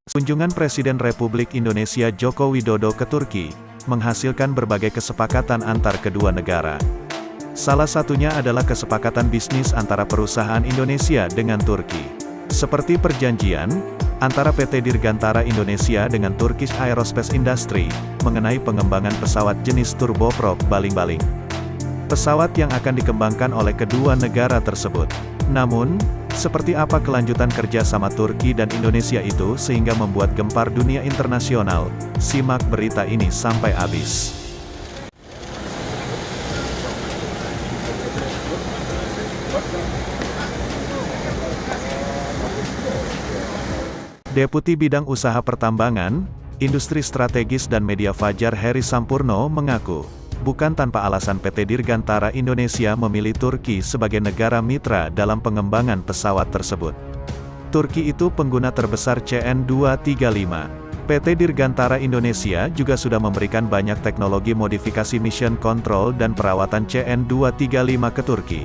Kunjungan Presiden Republik Indonesia Joko Widodo ke Turki, menghasilkan berbagai kesepakatan antar kedua negara. Salah satunya adalah kesepakatan bisnis antara perusahaan Indonesia dengan Turki. Seperti perjanjian antara PT Dirgantara Indonesia dengan Turkish Aerospace Industry, mengenai pengembangan pesawat jenis turboprop baling-baling. Pesawat yang akan dikembangkan oleh kedua negara tersebut. Namun, seperti apa kelanjutan kerjasama Turki dan Indonesia itu sehingga membuat gempar dunia internasional? Simak berita ini sampai habis. Deputi Bidang Usaha Pertambangan, Industri Strategis dan Media Fajar Heri Sampurno mengaku, bukan tanpa alasan PT Dirgantara Indonesia memilih Turki sebagai negara mitra dalam pengembangan pesawat tersebut. Turki itu pengguna terbesar CN-235. PT Dirgantara Indonesia juga sudah memberikan banyak teknologi modifikasi mission control dan perawatan CN-235 ke Turki,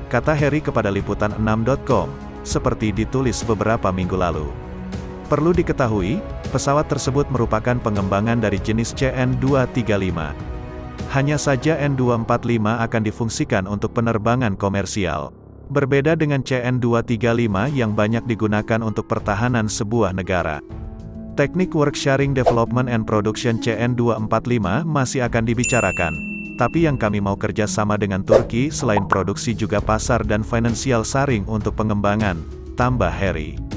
kata Heri kepada liputan6.com, seperti ditulis beberapa minggu lalu. Perlu diketahui, pesawat tersebut merupakan pengembangan dari jenis CN-235. Hanya saja N245 akan difungsikan untuk penerbangan komersial. Berbeda dengan CN235 yang banyak digunakan untuk pertahanan sebuah negara. Teknik Work Sharing Development and Production CN245 masih akan dibicarakan. Tapi yang kami mau kerja sama dengan Turki selain produksi juga pasar dan financial sharing untuk pengembangan, tambah Heri.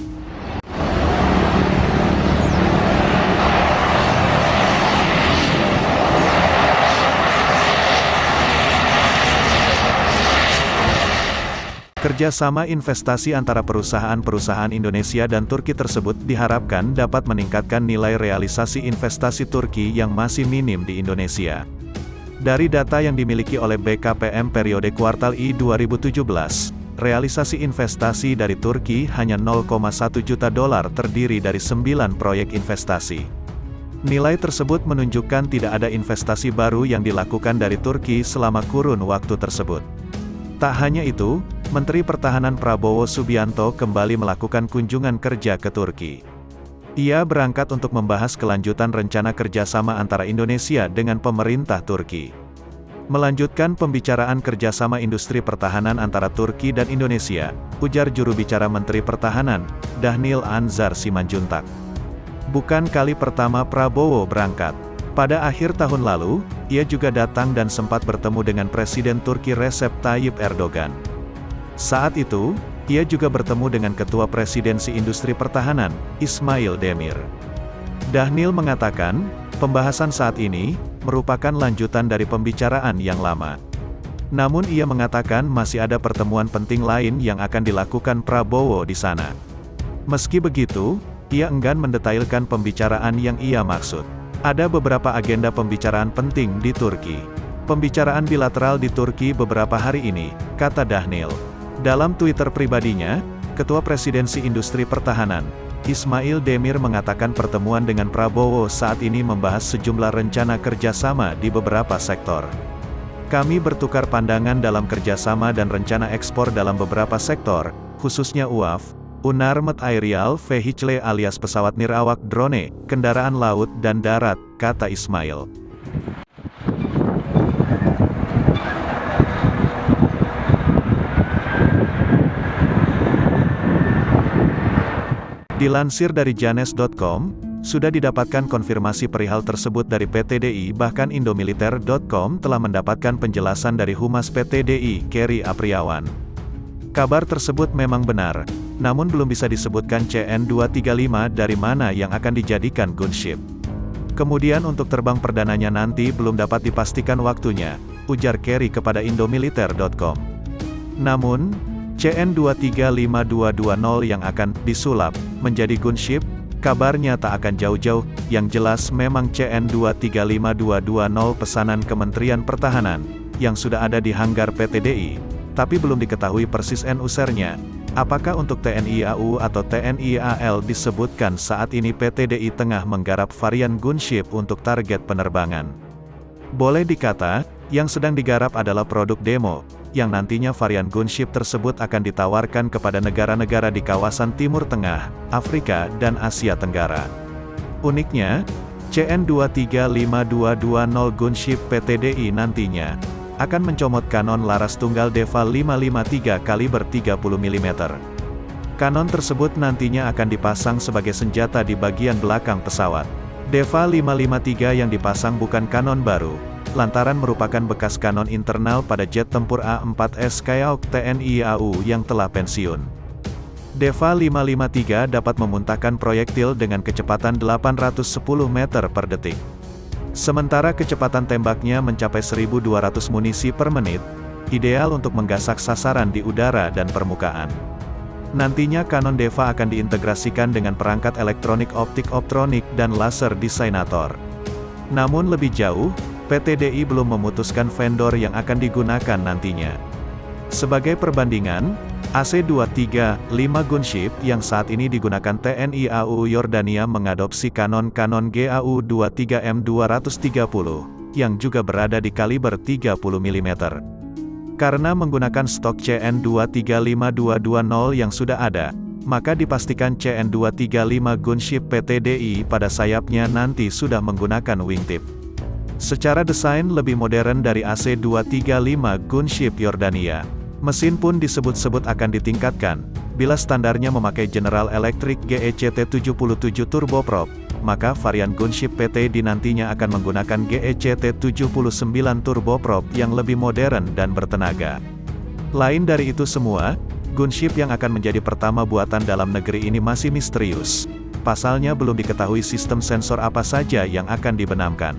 Kerjasama investasi antara perusahaan-perusahaan Indonesia dan Turki tersebut diharapkan dapat meningkatkan nilai realisasi investasi Turki yang masih minim di Indonesia. Dari data yang dimiliki oleh BKPM periode kuartal I 2017, realisasi investasi dari Turki hanya 0,1 juta dolar terdiri dari 9 proyek investasi. Nilai tersebut menunjukkan tidak ada investasi baru yang dilakukan dari Turki selama kurun waktu tersebut. Tak hanya itu, Menteri Pertahanan Prabowo Subianto kembali melakukan kunjungan kerja ke Turki. Ia berangkat untuk membahas kelanjutan rencana kerjasama antara Indonesia dengan pemerintah Turki. Melanjutkan pembicaraan kerjasama industri pertahanan antara Turki dan Indonesia, ujar juru bicara Menteri Pertahanan, Dhanil Anzar Simanjuntak. Bukan kali pertama Prabowo berangkat. Pada akhir tahun lalu, ia juga datang dan sempat bertemu dengan Presiden Turki Recep Tayyip Erdogan. Saat itu, ia juga bertemu dengan Ketua Presidensi Industri Pertahanan, Ismail Demir. Dhanil mengatakan, pembahasan saat ini merupakan lanjutan dari pembicaraan yang lama. Namun ia mengatakan masih ada pertemuan penting lain yang akan dilakukan Prabowo di sana. Meski begitu, ia enggan mendetailkan pembicaraan yang ia maksud. Ada beberapa agenda pembicaraan penting di Turki. Pembicaraan bilateral di Turki beberapa hari ini, kata Dhanil. Dalam Twitter pribadinya, Ketua Presidensi Industri Pertahanan, Ismail Demir mengatakan pertemuan dengan Prabowo saat ini membahas sejumlah rencana kerjasama di beberapa sektor. Kami bertukar pandangan dalam kerjasama dan rencana ekspor dalam beberapa sektor, khususnya UAV, Unarmed Aerial Vehicle alias pesawat nirawak drone, kendaraan laut dan darat, kata Ismail. Dilansir dari Janes.com, sudah didapatkan konfirmasi perihal tersebut dari PT DI, bahkan Indomiliter.com telah mendapatkan penjelasan dari Humas PT DI, Kerry Apriawan. Kabar tersebut memang benar, namun belum bisa disebutkan CN235 dari mana yang akan dijadikan gunship. Kemudian untuk terbang perdananya nanti belum dapat dipastikan waktunya, ujar Kerry kepada Indomiliter.com. Namun, CN235-220 yang akan disulap menjadi gunship, kabarnya tak akan jauh-jauh, yang jelas memang CN235-220 pesanan Kementerian Pertahanan, yang sudah ada di hanggar PT DI. Tapi belum diketahui persis usernya, apakah untuk TNI AU atau TNI AL. Disebutkan saat ini PT DI tengah menggarap varian gunship untuk target penerbangan. Boleh dikata, yang sedang digarap adalah produk demo, yang nantinya varian gunship tersebut akan ditawarkan kepada negara-negara di kawasan Timur Tengah, Afrika, dan Asia Tenggara. Uniknya, CN-2352220 gunship PTDI nantinya akan mencomot kanon laras tunggal DEVA 553 kaliber 30 mm. Kanon tersebut nantinya akan dipasang sebagai senjata di bagian belakang pesawat. DEVA 553 yang dipasang bukan kanon baru, lantaran merupakan bekas kanon internal pada jet tempur A-4S Kayak TNI AU yang telah pensiun. DEVA 553 dapat memuntahkan proyektil dengan kecepatan 810 meter per detik. Sementara kecepatan tembaknya mencapai 1.200 munisi per menit, ideal untuk menggasak sasaran di udara dan permukaan. Nantinya kanon DEVA akan diintegrasikan dengan perangkat elektronik optik optronik dan laser designator. Namun lebih jauh, PTDI belum memutuskan vendor yang akan digunakan nantinya. Sebagai perbandingan, AC-235 gunship yang saat ini digunakan TNI AU Yordania mengadopsi kanon GAU-23M 230, yang juga berada di kaliber 30 mm. Karena menggunakan stok CN-235220 yang sudah ada, maka dipastikan CN-235 gunship PTDI pada sayapnya nanti sudah menggunakan wingtip. Secara desain lebih modern dari AC-235 gunship Yordania. Mesin pun disebut-sebut akan ditingkatkan. Bila standarnya memakai General Electric GECT77 turboprop, maka varian gunship PTD nantinya akan menggunakan GECT79 turboprop yang lebih modern dan bertenaga. Lain dari itu semua, gunship yang akan menjadi pertama buatan dalam negeri ini masih misterius. Pasalnya belum diketahui sistem sensor apa saja yang akan dibenamkan.